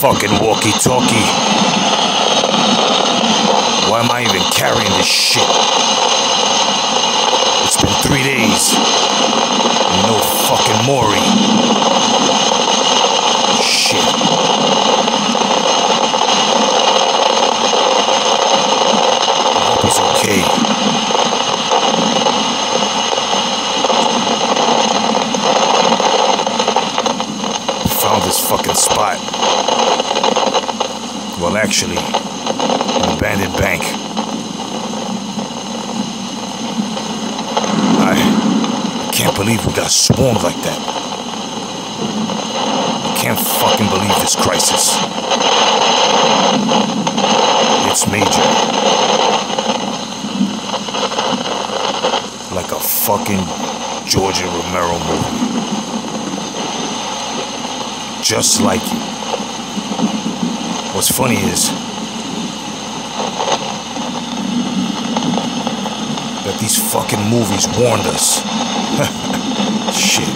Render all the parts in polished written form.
fucking walkie-talkie. Why am I even carrying this shit? It's been 3 days. And no fucking Maury. Shit. I hope he's okay. Found this fucking spot. Well, actually, an abandoned bank. I can't believe we got swarmed like that. I can't fucking believe this crisis. It's major. Like a fucking George Romero movie. Just like it. What's funny is that these fucking movies warned us. Shit.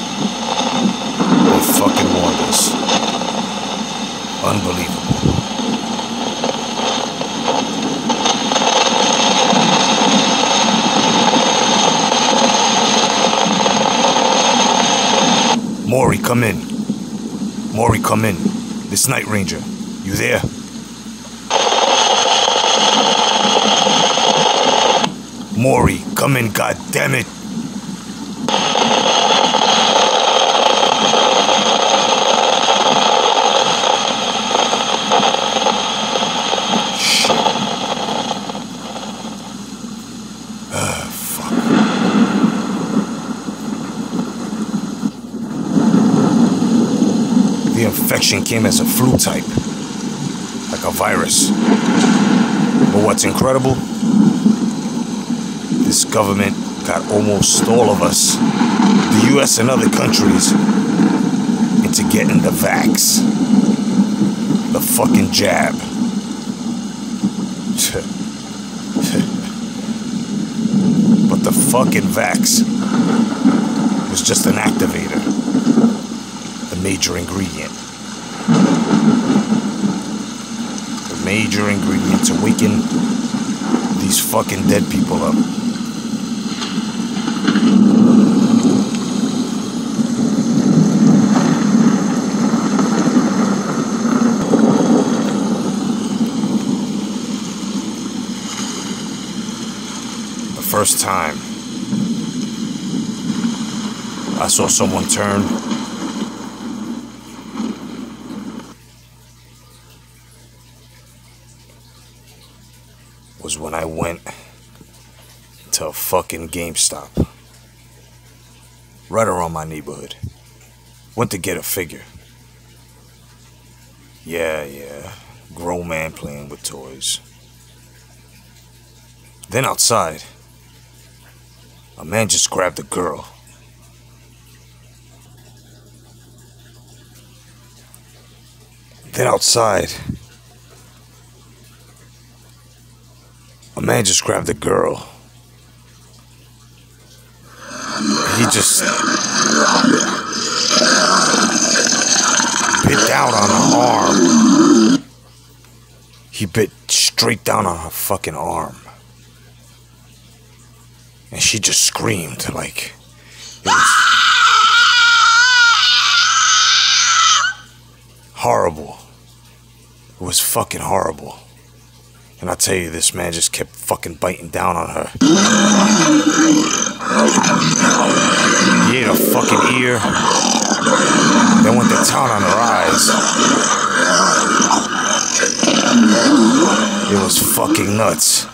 They fucking warned us. Unbelievable. Maury, come in. Maury, come in. This Night Ranger. You there? Maury, come in, goddammit. Shit. Fuck. The infection came as a flu type. Like a virus. But what's incredible? This government got almost all of us, the US and other countries, into getting the vax. The fucking jab. But the fucking vax was just an activator. The major ingredient. The major ingredient to waken these fucking dead people up. First time I saw someone turn was when I went to a fucking Gamestop right around my neighborhood. Went to get a figure. Yeah, grown man playing with toys. Then outside, a man just grabbed a girl. Then outside, a man just grabbed a girl. He just bit down on her arm. He bit straight down on her fucking arm. And she just screamed like it was horrible. It was fucking horrible. And I tell you, this man just kept fucking biting down on her. He ate her fucking ear. Then went to town on her eyes. It was fucking nuts.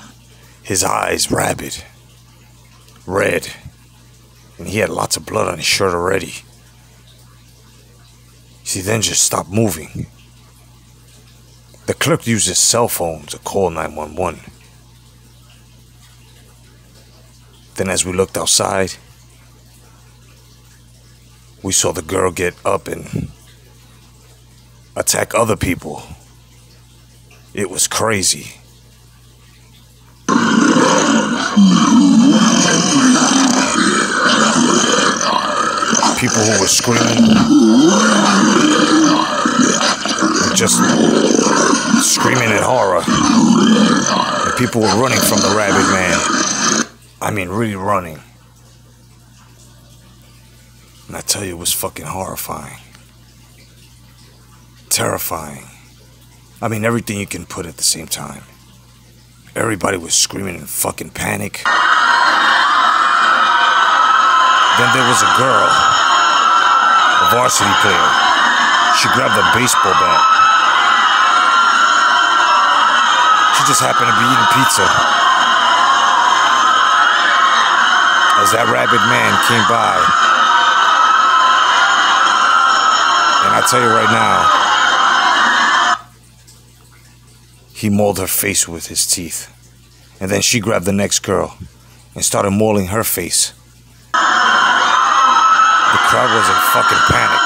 His eyes rabid. Red, and he had lots of blood on his shirt already. He then just stopped moving. The clerk used his cell phone to call 911. Then as we looked outside, we saw the girl get up and attack other people. It was crazy. People who were screaming, just screaming in horror. And people were running from the rabid man. I mean, really running. And I tell you, it was fucking horrifying. Terrifying. I mean, everything you can put at the same time. Everybody was screaming in fucking panic. Then there was a girl, a varsity player. She grabbed a baseball bat. She just happened to be eating pizza. As that rabid man came by. And I tell you right now, he mauled her face with his teeth. And then she grabbed the next girl and started mauling her face. The crowd was in fucking panic.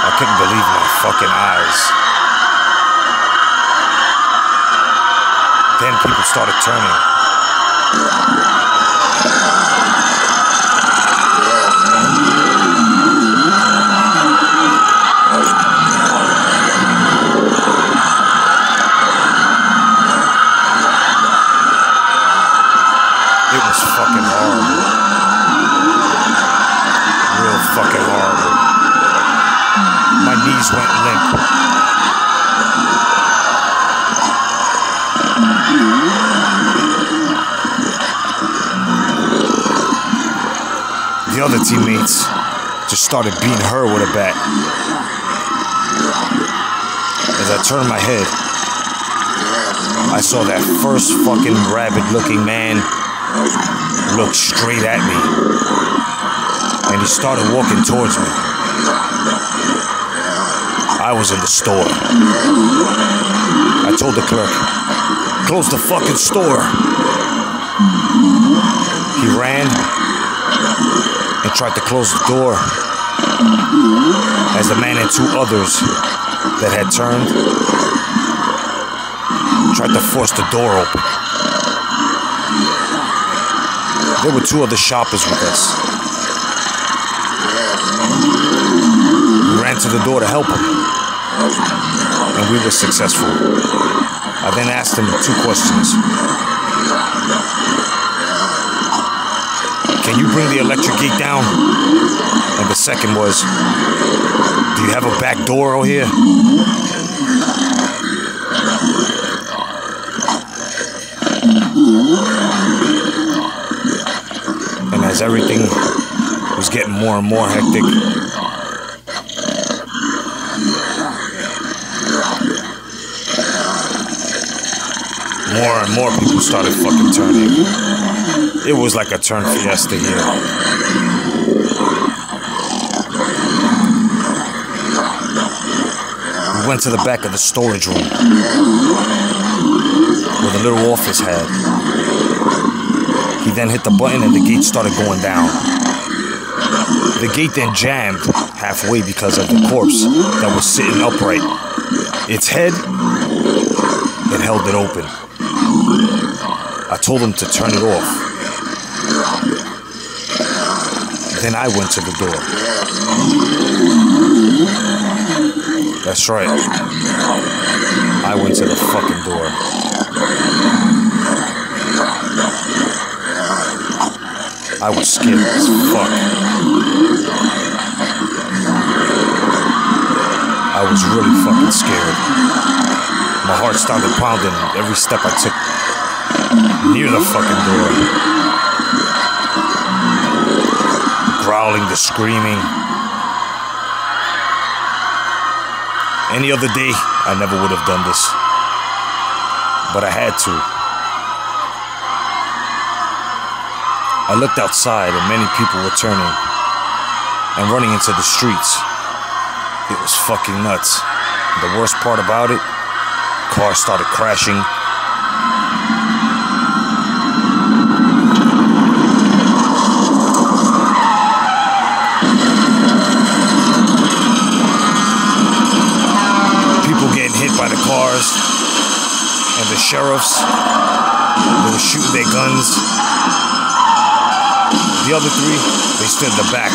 I couldn't believe my fucking eyes. Then people started turning. It was fucking horrible. Real fucking horrible. My knees went limp. The other teammates just started beating her with a bat. As I turned my head, I saw that first fucking rabid-looking man look straight at me. And he started walking towards me. I was in the store. I told the clerk, close the fucking store. He ran and tried to close the door as the man and two others that had turned tried to force the door open. There were two other shoppers with us. We ran to the door to help him, and we were successful. I then asked him two questions. Can you bring the electric gate down? And the second was, do you have a back door over here? And as everything was getting more and more hectic, more and more people started fucking turning. It was like a turn fiesta here. We went to the back of the storage room where the little office had. He then hit the button and the gate started going down. The gate then jammed halfway because of the corpse that was sitting upright. Its head, it held it open. I told him to turn it off. Then I went to the door. That's right. I went to the fucking door. I was scared as fuck. I was really fucking scared. My heart started pounding every step I took near the fucking door. The growling, the screaming. Any other day, I never would have done this. But I had to. I looked outside and many people were turning and running into the streets. It was fucking nuts. The worst part about it, cars started crashing. People getting hit by the cars and the sheriffs, they were shooting their guns. The other three, they stood in the back.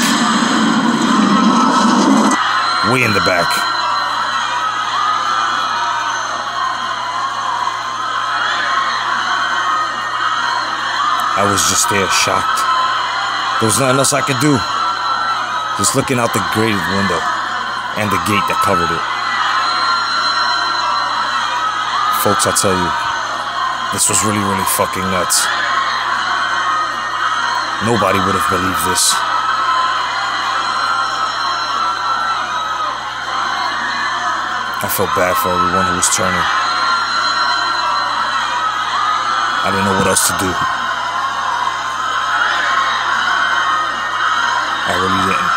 way in the back. I was just there, shocked. There was nothing else I could do. Just looking out the grated window and the gate that covered it. Folks, I tell you, this was really, really fucking nuts. Nobody would have believed this. I felt bad for everyone who was turning. I didn't know what else to do. I really didn't.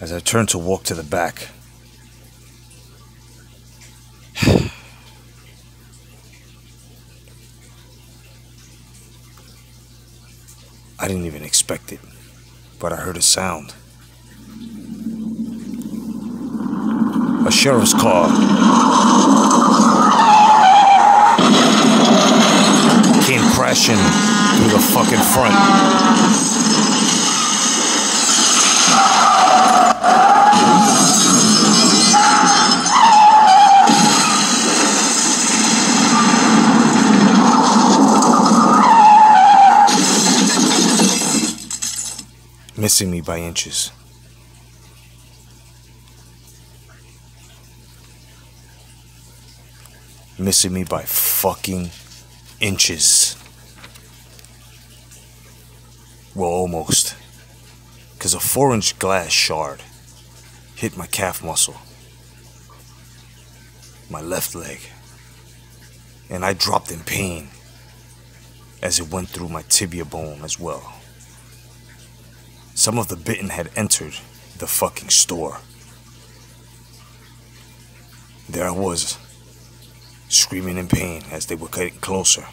As I turned to walk to the back, I didn't even expect it, but I heard a sound. A sheriff's car came crashing through the fucking front. Missing me by inches. Missing me by fucking inches. Well, almost. Because a 4-inch glass shard hit my calf muscle, my left leg, and I dropped in pain as it went through my tibia bone as well. Some of the bitten had entered the fucking store. There I was, screaming in pain as they were getting closer.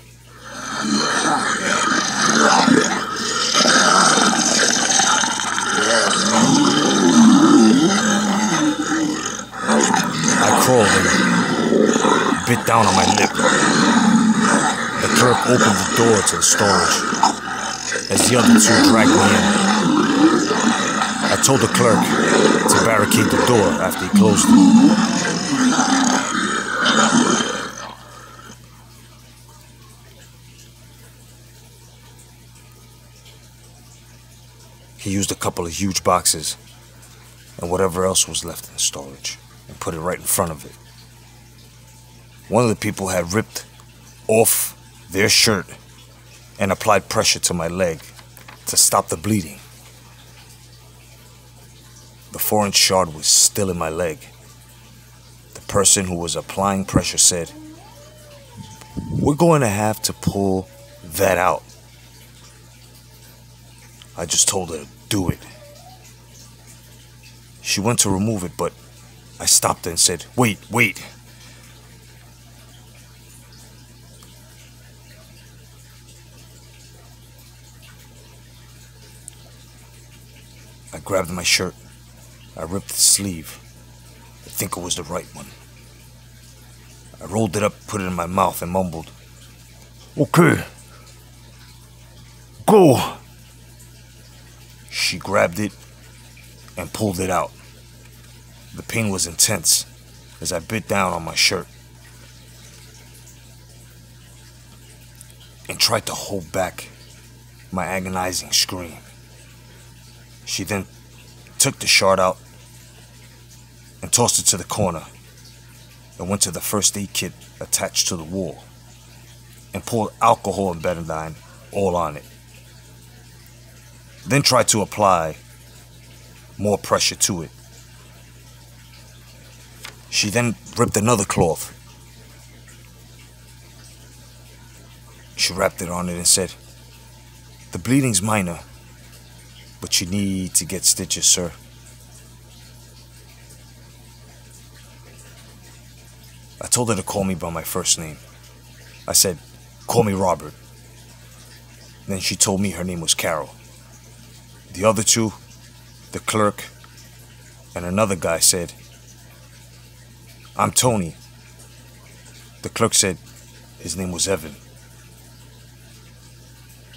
I crawled and bit down on my lip. The clerk opened the door to the storage as the other two dragged me in. I told the clerk to barricade the door after he closed it. He used a couple of huge boxes and whatever else was left in the storage and put it right in front of it. One of the people had ripped off their shirt and applied pressure to my leg to stop the bleeding. The 4-inch shard was still in my leg. The person who was applying pressure said, "We're going to have to pull that out." I just told her to do it. She went to remove it, but I stopped her and said, Wait. I grabbed my shirt. I ripped the sleeve. I think it was the right one. I rolled it up, put it in my mouth, and mumbled, "Okay, go." She grabbed it and pulled it out. The pain was intense as I bit down on my shirt and tried to hold back my agonizing scream. She then took the shard out and tossed it to the corner and went to the first aid kit attached to the wall and poured alcohol and betadine all on it. Then tried to apply more pressure to it. She then ripped another cloth. She wrapped it on it and said, "The bleeding's minor, but you need to get stitches, sir." I told her to call me by my first name. I said, "Call me Robert." Then she told me her name was Carol. The other two, the clerk and another guy, said, "I'm Tony." The clerk said his name was Evan.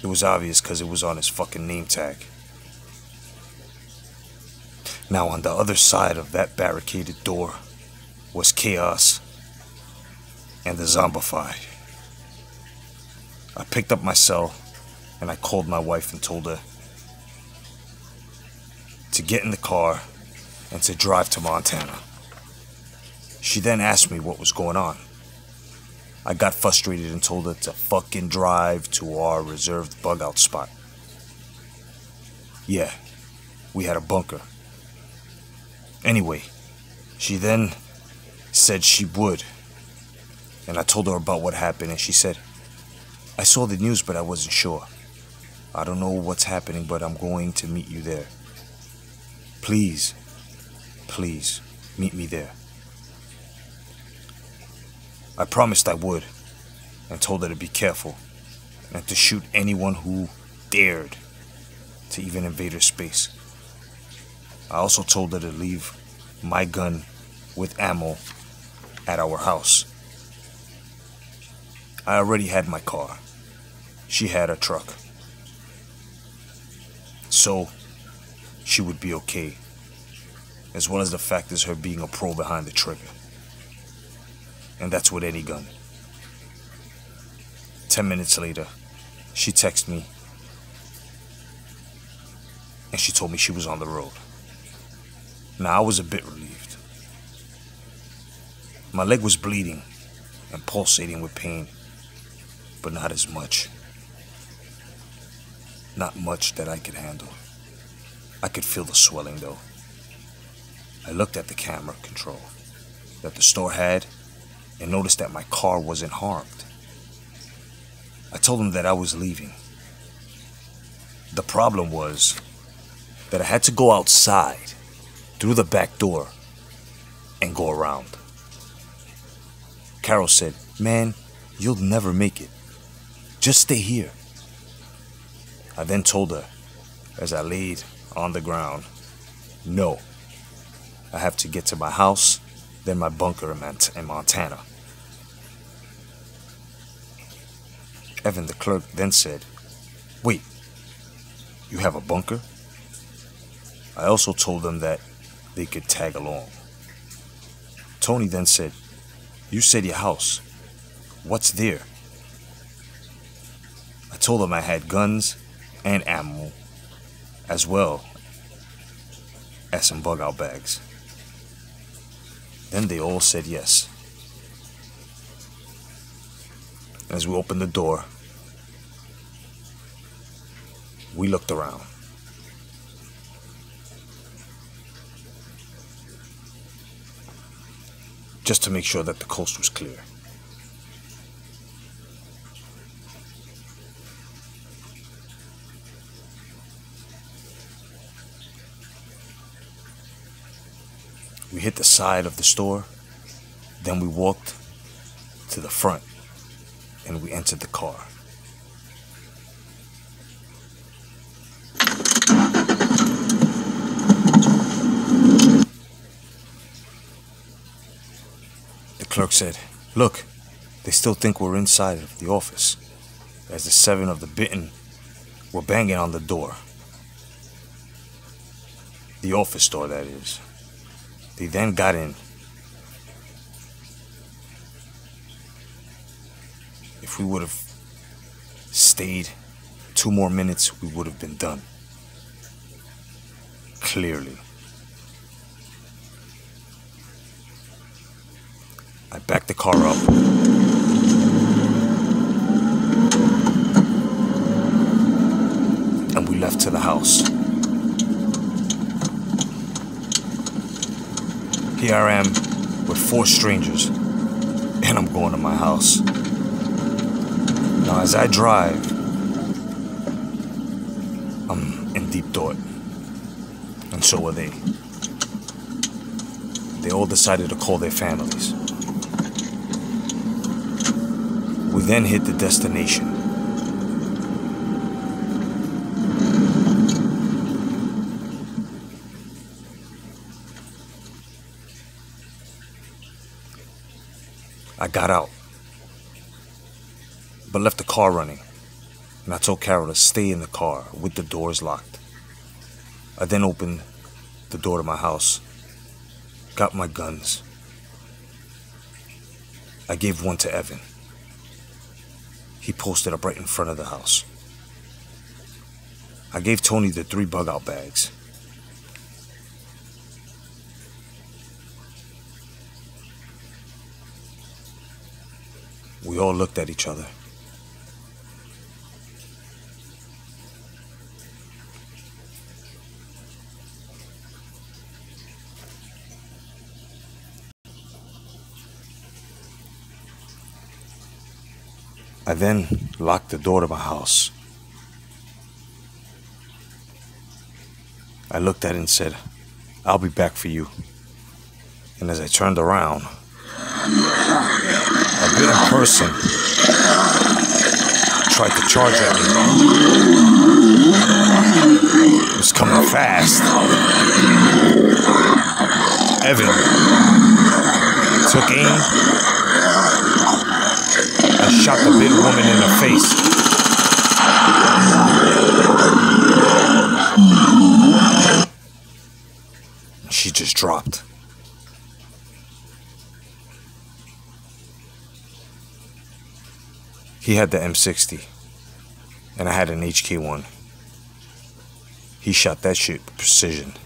It was obvious because it was on his fucking name tag. Now on the other side of that barricaded door was chaos and the zombified. I picked up my cell and I called my wife and told her to get in the car and to drive to Montana. She then asked me what was going on. I got frustrated and told her to fucking drive to our reserved bug out spot. Yeah, we had a bunker. Anyway, she then said she would, and I told her about what happened, and she said, I saw the news but I wasn't sure. I don't know what's happening, but I'm going to meet you there. Please, please, meet me there. I promised I would, and told her to be careful, and to shoot anyone who dared to even invade her space. I also told her to leave my gun with ammo at our house. I already had my car. She had a truck. So, she would be okay, as well as the fact is her being a pro behind the trigger. And that's with any gun. 10 minutes later, she texted me and she told me she was on the road. Now I was a bit relieved. My leg was bleeding and pulsating with pain, but not as much. Not much that I could handle. I could feel the swelling though. I looked at the camera control that the store had and noticed that my car wasn't harmed. I told them that I was leaving. The problem was that I had to go outside through the back door and go around. Carol said, man, you'll never make it. Just stay here. I then told her, as I laid on the ground, no, I have to get to my house, then my bunker in Montana. Evan, the clerk, then said, wait, you have a bunker? I also told them that they could tag along. Tony then said, you said your house. What's there? I told them I had guns and ammo, as well as some bug out bags. Then they all said yes. As we opened the door, we looked around. Just to make sure that the coast was clear. We hit the side of the store, then we walked to the front, and we entered the car. The clerk said, look, they still think we're inside of the office, as the 7 of the bitten were banging on the door. The office door, that is. They then got in. If we would have stayed 2 more minutes, we would have been done. Clearly. I backed the car up. And we left to the house. Here I am with 4 strangers, and I'm going to my house. Now as I drive, I'm in deep thought, and so are they. They all decided to call their families. We then hit the destination. I got out, but left the car running and I told Carol to stay in the car with the doors locked. I then opened the door to my house, got my guns. I gave one to Evan. He posted up right in front of the house. I gave Tony the 3 bug-out bags. We all looked at each other. I then locked the door to my house. I looked at it and said, "I'll be back for you." And as I turned around, a bitten person tried to charge at me. It was coming fast. Evan took aim. I shot the bit woman in the face. She just dropped. He had the M60, and I had an HK1. He shot that shit with precision.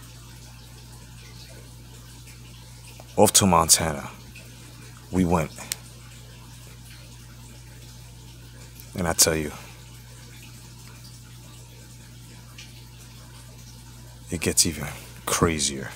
Off to Montana, we went. And I tell you, it gets even crazier.